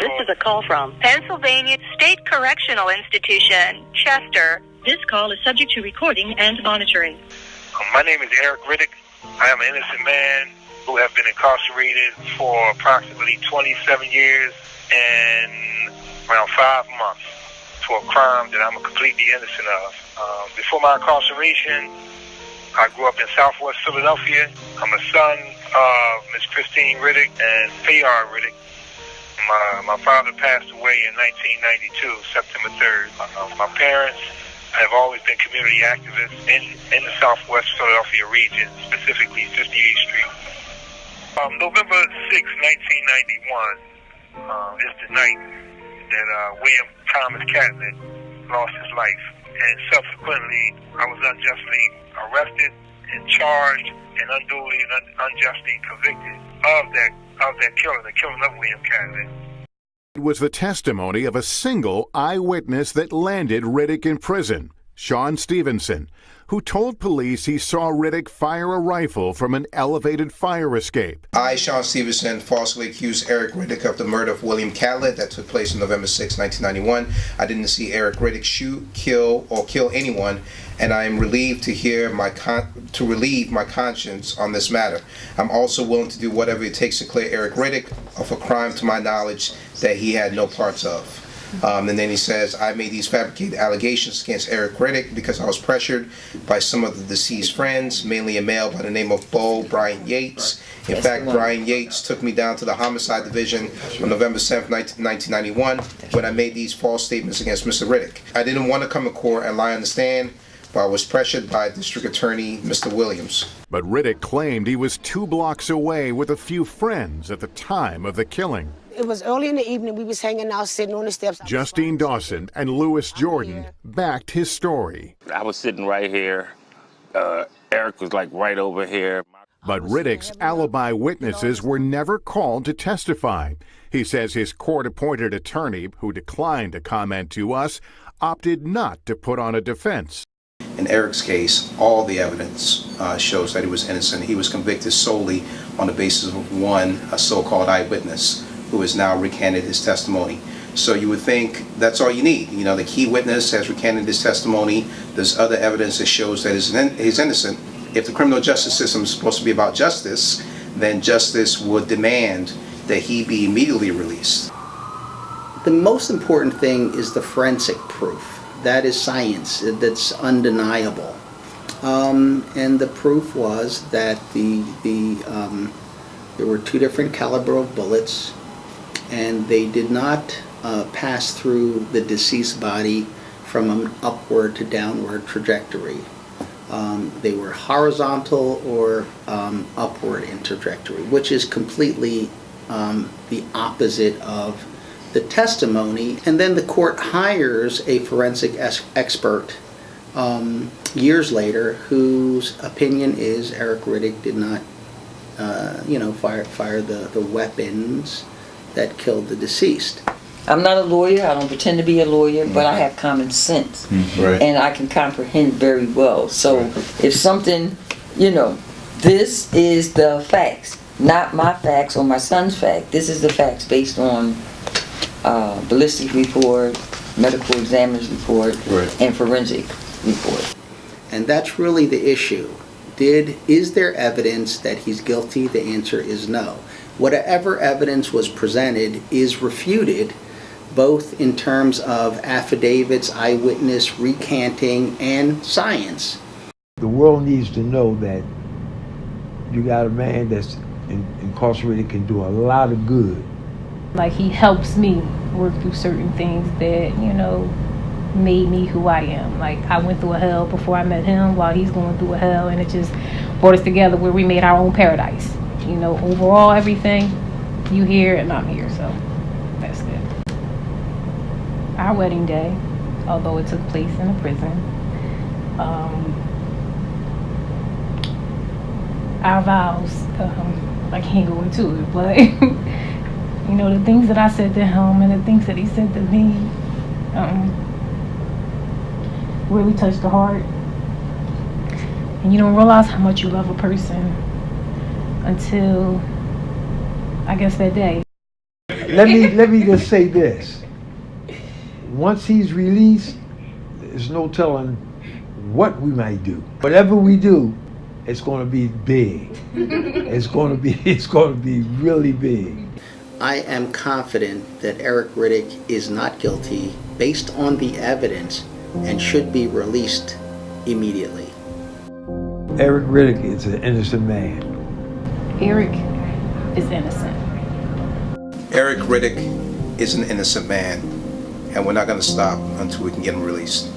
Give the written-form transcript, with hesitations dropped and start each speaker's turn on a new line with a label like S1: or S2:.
S1: This is a call from Pennsylvania State Correctional Institution, Chester. This call is subject to recording and monitoring.
S2: My name is Eric Riddick. I am an innocent man who have been incarcerated for approximately 27 years and around 5 months for a crime that I'm completely innocent of. Before my incarceration, I grew up in Southwest Philadelphia. I'm a son of Miss Christine Riddick and Taylor Riddick. My father passed away in 1992, September 3rd. My parents have always been community activists in the Southwest Philadelphia region, specifically 58th Street. November 6, 1991 is the night that William Thomas Catlett lost his life. And subsequently, I was unjustly arrested and charged and unduly and unjustly convicted of that killing, the killing of William Catlett.
S3: It was the testimony of a single eyewitness that landed Riddick in prison, Sean Stevenson, who told police he saw Riddick fire a rifle from an elevated fire escape.
S4: I, Sean Stevenson, falsely accused Eric Riddick of the murder of William Catlett that took place on November 6, 1991. I didn't see Eric Riddick shoot, kill, or kill anyone, and I am relieved to relieve my conscience on this matter. I'm also willing to do whatever it takes to clear Eric Riddick of a crime to my knowledge that he had no parts of. And then he says, I made these fabricated allegations against Eric Riddick because I was pressured by some of the deceased friends, mainly a male by the name of Brian Yates. In fact, Brian Yates took me down to the Homicide Division on November 7th, 1991, when I made these false statements against Mr. Riddick. I didn't want to come to court and lie on the stand, but I was pressured by District Attorney Mr. Williams.
S3: But Riddick claimed he was 2 blocks away with a few friends at the time of the killing.
S5: It was early in the evening. We was hanging out, sitting on the steps.
S3: Justine Dawson and Lewis Jordan backed his story.
S6: I was sitting right here. Eric was like right over here.
S3: But Riddick's alibi witnesses were never called to testify. He says his court-appointed attorney, who declined to comment to us, opted not to put on a defense.
S4: In Eric's case, all the evidence shows that he was innocent. He was convicted solely on the basis of a so-called eyewitness who has now recanted his testimony. So you would think that's all you need. You know, the key witness has recanted his testimony. There's other evidence that shows that he's innocent. If the criminal justice system is supposed to be about justice, then justice would demand that he be immediately released.
S7: The most important thing is the forensic proof. That is science. That's undeniable. And the proof was that there were 2 different caliber of bullets, and they did not pass through the deceased body from an upward to downward trajectory. They were horizontal or upward in trajectory, which is completely the opposite of the testimony. And then the court hires a forensic expert years later, whose opinion is Eric Riddick did not fire the weapons that killed the deceased.
S8: I'm not a lawyer. I don't pretend to be a lawyer, but I have common sense, and I can comprehend very well. So if something, this is the facts, not my facts or my son's fact. This is the facts based on ballistic report, medical examiner's report, and forensic report.
S7: And that's really the issue. Is there evidence that he's guilty? The answer is no. Whatever evidence was presented is refuted, both in terms of affidavits, eyewitness, recanting, and science.
S9: The world needs to know that you got a man that's incarcerated, can do a lot of good.
S10: Like, he helps me work through certain things that, made me who I am. Like, I went through a hell before I met him, while he's going through a hell, and it just brought us together where we made our own paradise. Overall, everything, you here and I'm here, so that's it. Our wedding day, although it took place in a prison, our vows, I can't go into it, but the things that I said to him and the things that he said to me really touched the heart. And you don't realize how much you love a person until, I guess, that day.
S9: let me just say this. Once he's released, there's no telling what we might do. Whatever we do, it's going to be big. It's going to be really big.
S7: I am confident that Eric Riddick is not guilty based on the evidence and should be released immediately.
S9: Eric Riddick is an innocent man.
S10: Eric is innocent.
S4: Eric Riddick is an innocent man, and we're not going to stop until we can get him released.